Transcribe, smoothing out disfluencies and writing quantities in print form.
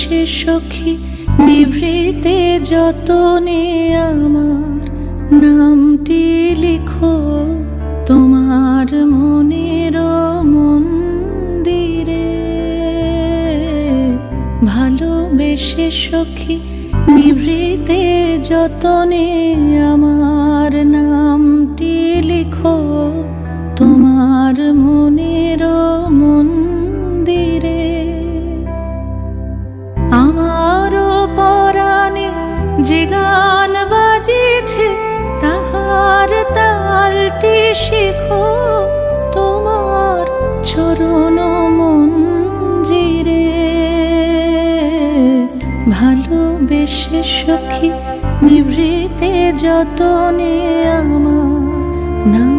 ভালোবেসে সখী নিভৃতে যতনে আমার নামটি লিখো তোমার মনের মন্দিরে। ভালোবেসে সখী নিভৃতে যতনে আমার নামটি লিখো তোমার মনের মন্দিরে। আমারও পরাণে যে গান বাজিছে তাহার তালটি শিখো তোমার চরণ মঞ্জিরে। ভালোবেসে সখী নিভৃতে যতনে আমার নাম